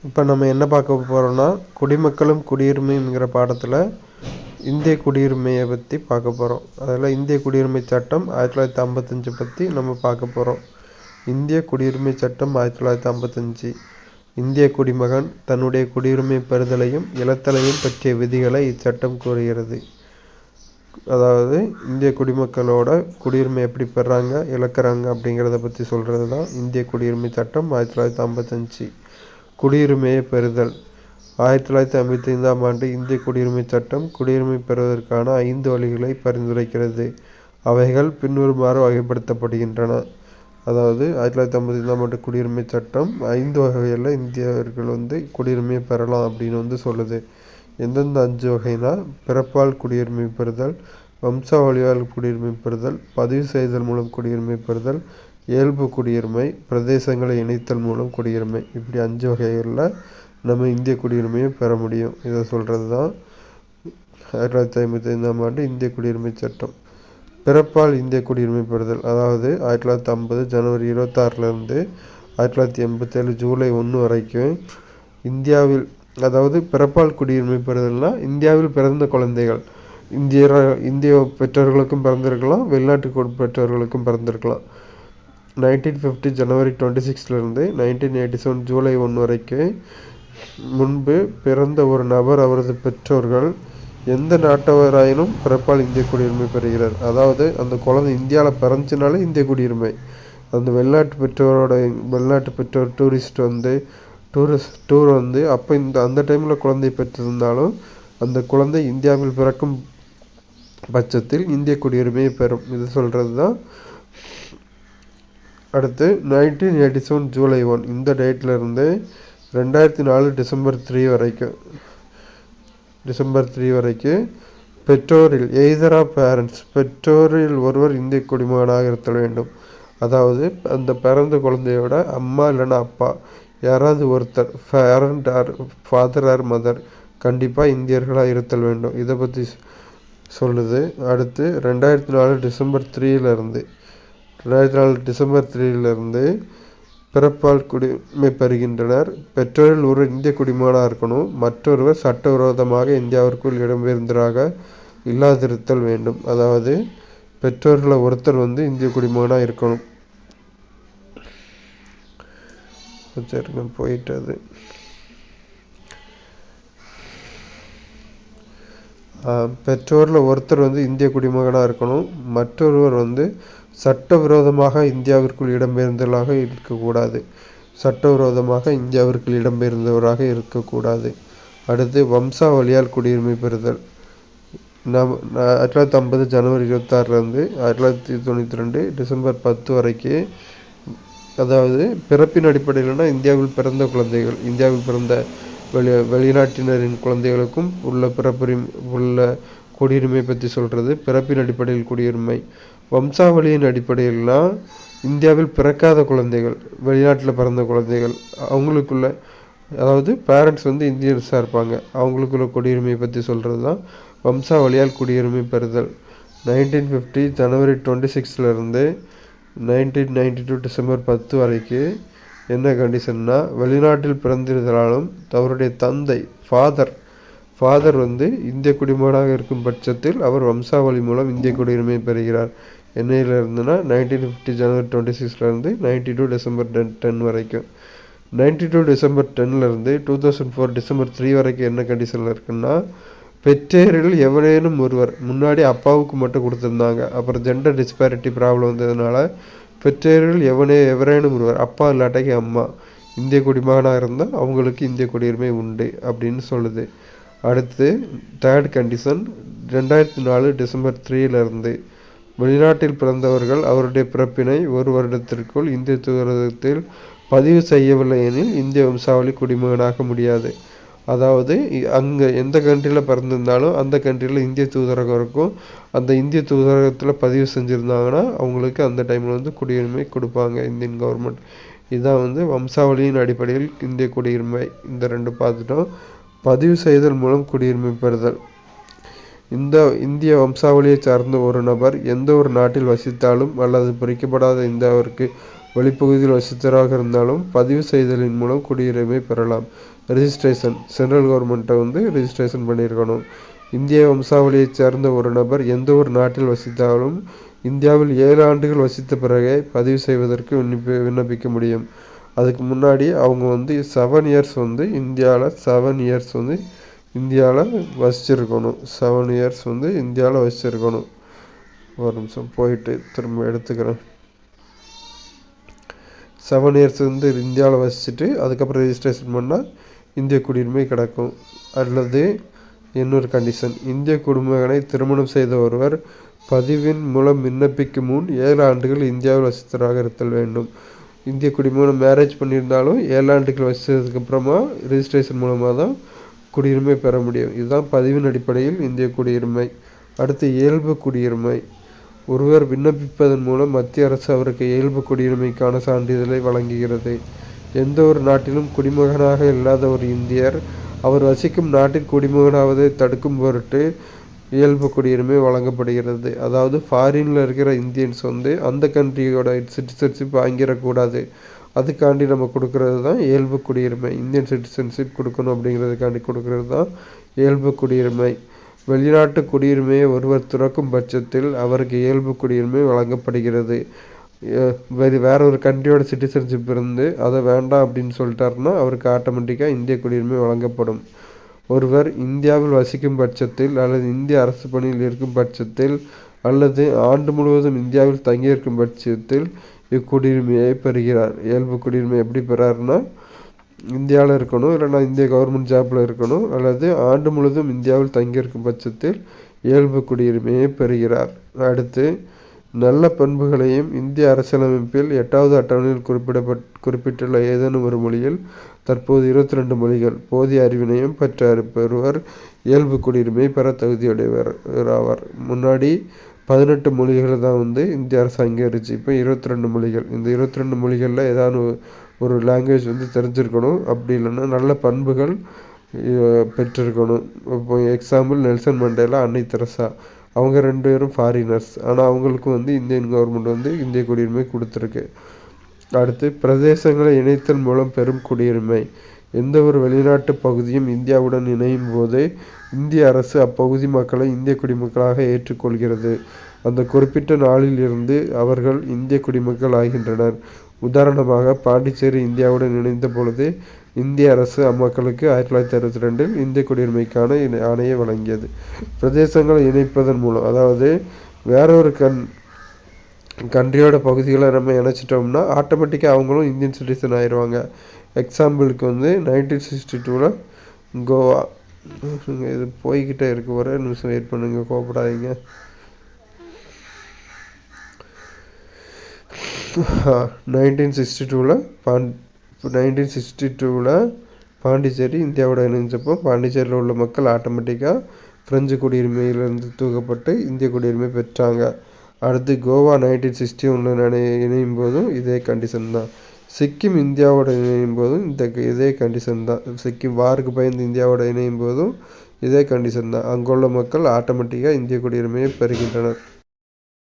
இப்போ நம்ம என்ன பார்க்க போகிறோம்னா குடிமக்களும் குடியுரிமைங்கிற பாடத்தில் இந்திய குடியுரிமையை பற்றி பார்க்க போகிறோம். அதில் இந்திய குடியுரிமை சட்டம் 1955 பற்றி நம்ம பார்க்க போகிறோம். இந்திய குடியுரிமை சட்டம் 1955. இந்திய குடிமகன் தன்னுடைய குடியுரிமை பெறுதலையும் இழத்தலையும் பற்றிய விதிகளை இச்சட்டம் கூறுகிறது. அதாவது இந்திய குடிமக்களோட குடியுரிமை எப்படி பெறாங்க இழக்கிறாங்க அப்படிங்கிறத பற்றி சொல்கிறது தான் இந்திய குடியுரிமை சட்டம் 1955. குடியுரிமையை பெறுதல். 1955ஆம் ஆண்டு இந்திய குடியுரிமை சட்டம் குடியுரிமை பெறுவதற்கான 5 வழிகளை பரிந்துரைக்கிறது. அவைகள் பின்வருமாறு வகைப்படுத்தப்படுகின்றன. அதாவது 1955ஆம் ஆண்டு குடியுரிமை சட்டம் 5 வகைகளில் இந்தியர்கள் குடியுரிமையை பெறலாம் அப்படின்னு சொல்லுது. எந்தெந்த 5 வகைனா: பிறப்பால் குடியுரிமை பெறுதல், வம்சாவளியால் குடியுரிமை பெறுதல், பதிவு செய்தல் மூலம் குடியுரிமை பெறுதல், இயல்பு குடியுரிமை, பிரதேசங்களை இணைத்தல் மூலம் குடியுரிமை. இப்படி 5 வகைகளில் நம்ம இந்திய குடியுரிமையை பெற முடியும். இதை சொல்கிறது தான் 1955ஆம் ஆண்டு இந்திய குடியுரிமை சட்டம். பிறப்பால் இந்திய குடியுரிமை பெறுதல். அதாவது 1950 ஜனவரி 26லேருந்து 1987 ஜூலை 1 வரைக்கும் இந்தியாவில், அதாவது பிறப்பால் குடியுரிமை பெறுதல்னா இந்தியாவில் பிறந்த குழந்தைகள் இந்திய பெற்றோர்களுக்கும் பிறந்திருக்கலாம், வெளிநாட்டு பெற்றோர்களுக்கும் பிறந்திருக்கலாம். 1950 ஜனவரி 26லேருந்து 1987 ஜூலை 1 வரைக்கும் முன்பு பிறந்த ஒரு நபர் அவரது பெற்றோர்கள் எந்த நாட்டவராயினும் பிறப்பால் இந்திய குடியுரிமை பெறுகிறார். அதாவது அந்த குழந்தை இந்தியாவில் பிறந்துச்சுனாலே இந்திய குடியுரிமை. அந்த வெளிநாட்டு பெற்றோர் டூர் அப்போ அந்த டைமில் குழந்தை பெற்றிருந்தாலும் அந்த குழந்தை இந்தியாவில் பிறக்கும் பட்சத்தில் இந்திய குடியுரிமையை பெறும். இது சொல்கிறது தான். அடுத்து 1987 ஜூலை 1 இந்த டேட்லேருந்து 2004 டிசம்பர் 3 வரைக்கும் பெற்றோரில் எய்தர் ஆஃப் பேரண்ட்ஸ், பெற்றோரில் ஒருவர் இந்திய குடிமகனாக இருத்தல் வேண்டும். அதாவது அந்த பிறந்த குழந்தையோட அம்மா இல்லைன்னா அப்பா யாராவது ஒருத்தர், parent or father or mother, கண்டிப்பாக இந்தியர்களாக இருத்தல் வேண்டும். இதை பற்றி சொல்லுது. அடுத்து 2004 டிசம்பர் 3லிருந்து பிறப்பால் குடியுரிமை பெறுகின்றனர். பெற்றோரில் ஒரு இந்திய குடிமகனாக இருக்கணும். மற்றொருவர் சட்டவிரோதமாக இந்தியாவிற்குள் இடம்பெயர்ந்தவராக இல்லாதிருத்தல் வேண்டும். அதாவது பெற்றோர்களில் ஒருத்தர் இந்திய குடிமகனாக இருக்கணும். போயிட்டது. பெற்றோரில் ஒருத்தர் இந்திய குடிமகனாக இருக்கணும். மற்றொருவர் சட்டவிரோதமாக இந்தியாவிற்குள் இடம்பெயர்ந்தவராக இருக்கக்கூடாது. அடுத்து வம்சாவளியால் குடியுரிமை பெறுதல். 1950 ஜனவரி 26லேருந்து 1992 டிசம்பர் 10 வரைக்கும், அதாவது பிறப்பின் அடிப்படையில்னா இந்தியாவில் பிறந்த குழந்தைகள், இந்தியாவில் பிறந்த வெளிநாட்டினரின் குழந்தைகளுக்கும் உள்ள குடியுரிமை பற்றி சொல்கிறது. பிறப்பின் அடிப்படையில் குடியுரிமை. வம்சாவளியின் அடிப்படையில்னா இந்தியாவில் பிறக்காத குழந்தைகள், வெளிநாட்டில் பிறந்த குழந்தைகள், அவங்களுக்குள்ள, அதாவது பேரண்ட்ஸ் இந்தியர்ஸாக இருப்பாங்க, அவங்களுக்குள்ள குடியுரிமையை பற்றி சொல்கிறது தான் வம்சாவளியால் குடியுரிமை பெறுதல். 1950 ஜனவரி 26லேருந்து 1992 டிசம்பர் 10 வரைக்கும் என்ன கண்டிஷன்னா, வெளிநாட்டில் பிறந்திருந்தாலும் அவருடைய தந்தை ஃபாதர் இந்திய குடிமகனாக இருக்கும் பட்சத்தில் அவர் வம்சாவளி மூலம் இந்திய குடியுரிமை பெறுகிறார். என்னையிலிருந்துனா 1950 ஜனவரி 26லேருந்து 92 டிசம்பர் 10 வரைக்கும். 92 டிசம்பர் 10லேருந்து 2004 டிசம்பர் 3 வரைக்கும் என்ன கண்டிஷனில் இருக்குன்னா, பெற்றோரில் எவரேனும் ஒருவர், முன்னாடி அப்பாவுக்கு மட்டும் கொடுத்துருந்தாங்க, அப்புறம் ஜெண்டர் டிஸ்பாரிட்டி ப்ராப்ளம் வந்ததுனால பெற்றோரில் எவரேனும் ஒருவர், அப்பா இல்லாட்டிக்கு அம்மா, இந்திய குடிமகனாக இருந்தால் அவங்களுக்கு இந்திய குடியுரிமை உண்டு அப்படின்னு சொல்லுது. அடுத்து 3rd கண்டிஷன், 2004 டிசம்பர் 3லேருந்து வெளிநாட்டில் பிறந்தவர்கள் அவருடைய பிறப்பினை 1 வருடத்திற்குள் இந்திய தூதரகத்தில் பதிவு செய்யவில்லை எனில் இந்திய வம்சாவளி குடிமகனாக முடியாது. அதாவது அங்கே எந்த கண்ட்ரியில் பிறந்திருந்தாலும் அந்த கண்ட்ரியில் இந்திய தூதரகம் இருக்கும். அந்த இந்திய தூதரகத்தில் பதிவு செஞ்சுருந்தாங்கன்னா அவங்களுக்கு அந்த டைமில் குடியுரிமை கொடுப்பாங்க இந்தியன் கவர்மெண்ட். இதுதான் வம்சாவளியின் அடிப்படையில் இந்திய குடியுரிமை. இந்த 2 பார்த்துட்டோம். பதிவு செய்தல் மூலம் குடியுரிமை பெறுதல். இந்த இந்திய வம்சாவளியை சார்ந்த ஒரு நபர் எந்த ஒரு நாட்டில் வசித்தாலும் அல்லது பிரிக்கப்படாத இந்தியாவிற்கு வெளிப்பகுதியில் வசித்தவராக இருந்தாலும் பதிவு செய்தலின் மூலம் குடியுரிமை பெறலாம். ரெஜிஸ்ட்ரேஷன் சென்ட்ரல் கவர்மெண்ட்டை ரெஜிஸ்ட்ரேஷன் பண்ணியிருக்கணும். இந்திய வம்சாவளியைச் சேர்ந்த ஒரு நபர் எந்த ஒரு நாட்டில் வசித்தாலும் இந்தியாவில் 7 ஆண்டுகள் வசித்த பிறகே பதிவு செய்வதற்கு விண்ணப்பிக்க முடியும். அதுக்கு முன்னாடி அவங்க 7 இயர்ஸ் இந்தியாவில் வசிச்சிருக்கணும். 7 இயர்ஸ் இந்தியாவில் வசிச்சிருக்கணும். ஒரு நிமிஷம் போயிட்டு திரும்ப எடுத்துக்கிறேன். 7 இயர்ஸ் இந்தியாவில் வசிச்சுட்டு அதுக்கப்புறம் ரெஜிஸ்ட்ரேஷன் பண்ணால் இந்திய குடியுரிமை கிடைக்கும். அல்லது இன்னொரு கண்டிஷன், இந்திய குடிமகனை திருமணம் செய்த ஒருவர் பதிவின் மூலம் விண்ணப்பிக்கும் முன் 7 ஆண்டுகள் இந்தியாவில் வசித்தவராக இருத்தல் வேண்டும். இந்திய குடிமகனை மேரேஜ் பண்ணியிருந்தாலும் 7 ஆண்டுகள் வசித்ததுக்கு அப்புறமா ரெஜிஸ்ட்ரேஷன் மூலமாக தான் குடியுரிமை பெற முடியும். இதுதான் பதிவின் அடிப்படையில் இந்திய குடியுரிமை. அடுத்து இயல்பு குடியுரிமை. ஒருவர் விண்ணப்பிப்பதன் மூலம் மத்திய அரசு அவருக்கு இயல்பு குடியுரிமைக்கான சான்றிதழை வழங்குகிறது. எந்த ஒரு நாட்டிலும் குடிமகனாக இல்லாத ஒரு இந்தியர் அவர் வசிக்கும் நாட்டின் குடிமகனாவதை தடுக்கும் பொருட்டு இயல்பு குடியுரிமை வழங்கப்படுகிறது. அதாவது ஃபாரினில் இருக்கிற இந்தியன்ஸ் அந்த கண்ட்ரியோட சிட்டிசன்ஷிப் வாங்கிடக்கூடாது. அதுக்காண்டி நம்ம கொடுக்கறது தான் இயல்பு குடியுரிமை. இந்தியன் சிட்டிசன்ஷிப் கொடுக்கணும் அப்படிங்கிறதுக்காண்டி கொடுக்கறது தான் இயல்பு குடியுரிமை. வெளிநாட்டு குடியுரிமையை ஒருவர் துறக்கும் பட்சத்தில் அவருக்கு இயல்பு குடியுரிமை வழங்கப்படுகிறது. வேற ஒரு கண்ட்ரியோட சிட்டிசன்ஷிப் இருந்து அதை வேண்டாம் அப்படின்னு சொல்லிட்டாருன்னா அவருக்கு ஆட்டோமேட்டிக்காக இந்திய குடியுரிமை வழங்கப்படும். ஒருவர் இந்தியாவில் வசிக்கும் பட்சத்தில் அல்லது இந்திய அரசு பணியில் இருக்கும் பட்சத்தில் அல்லது ஆண்டு முழுவதும் இந்தியாவில் தங்கியிருக்கும் பட்சத்தில் இக்குடியுரிமையை பெறுகிறார். இயல்பு குடியுரிமை எப்படி பெறாருன்னா இந்தியாவில் இருக்கணும், இல்லைன்னா இந்திய கவர்மெண்ட் ஜாப்பில் இருக்கணும், அல்லது ஆண்டு முழுவதும் இந்தியாவில் தங்கியிருக்கும் பட்சத்தில் இயல்பு குடியுரிமையை பெறுகிறார். அடுத்து நல்ல பண்புகளையும் இந்திய அரசியலமைப்பில் 8வது அட்டவணையில் குறிப்பிட்டுள்ள ஏதேனும் ஒரு மொழியில் தற்போது 22 மொழிகள் போதிய அறிவினையும் பெற்றொருவர் இயல்பு குடியுரிமை பெற தகுதியுடையவர் ஆவார். முன்னாடி 18 மொழிகள் தான் இந்திய அரசு அங்கீகரிச்சு. இப்போ 22 மொழிகள். இந்த 22 மொழிகளில் ஏதாவது ஒரு லாங்குவேஜ் தெரிஞ்சிருக்கணும். அப்படி இல்லைன்னா நல்ல பண்புகள் பெற்றிருக்கணும். இப்போ எக்ஸாம்பிள் நெல்சன் மண்டேலா, அன்னை தெரசா, அவங்க 2 பேரும் ஃபாரினர்ஸ். ஆனால் அவங்களுக்கும் இந்தியன் கவர்மெண்ட் இந்திய குடியுரிமை கொடுத்துருக்கு. அடுத்து பிரதேசங்களை இணைத்தல் மூலம் பெறும் குடியுரிமை. எந்த ஒரு வெளிநாட்டு பகுதியும் இந்தியாவுடன் இணையும் போதே இந்திய அரசு அப்பகுதி மக்களை இந்திய குடிமக்களாக ஏற்றுக்கொள்கிறது. அந்த குறிப்பிட்ட நாளில் இருந்து அவர்கள் இந்திய குடிமக்கள் ஆகின்றனர். உதாரணமாக பாண்டிச்சேரி இந்தியாவுடன் இணைந்த பொழுது இந்திய அரசு அம்மக்களுக்கு 1962 இந்திய குடியுரிமைக்கான ஆணையை வழங்கியது. பிரதேசங்களை இணைப்பதன் மூலம், அதாவது வேற ஒரு கண்ட்ரியோட பகுதிகளை நம்ம இணைச்சிட்டோம்னா ஆட்டோமேட்டிக்காக அவங்களும் இந்தியன் சிட்டிசன் ஆயிடுவாங்க. எக்ஸாம்பிளுக்கு 1962 கோவா. இது போய்கிட்டே இருக்கு, ஒரே நிமிஷம் வெயிட் பண்ணுங்க, கோபப்படாதீங்க. 1962 பாண்டிச்சேரி இந்தியாவோட இணைஞ்சப்போ பாண்டிச்சேரியில் உள்ள மக்கள் ஆட்டோமேட்டிக்காக பிரெஞ்சு குடியுரிமையிலிருந்து தூக்கப்பட்டு இந்திய குடியுரிமை பெற்றாங்க. அடுத்து கோவா 1961 இணையும் போதும் இதே கண்டிஷன் தான். சிக்கிம் இந்தியாவோட இணையும் போதும் இதே கண்டிஷன் தான். சிக்கிம் வாருக்கு பயந்து இந்தியாவோட இணையும் போதும் இதே கண்டிஷன் தான். அங்குள்ள மக்கள் ஆட்டோமேட்டிக்காக இந்திய குடியுரிமையை பெறுகின்றனர்.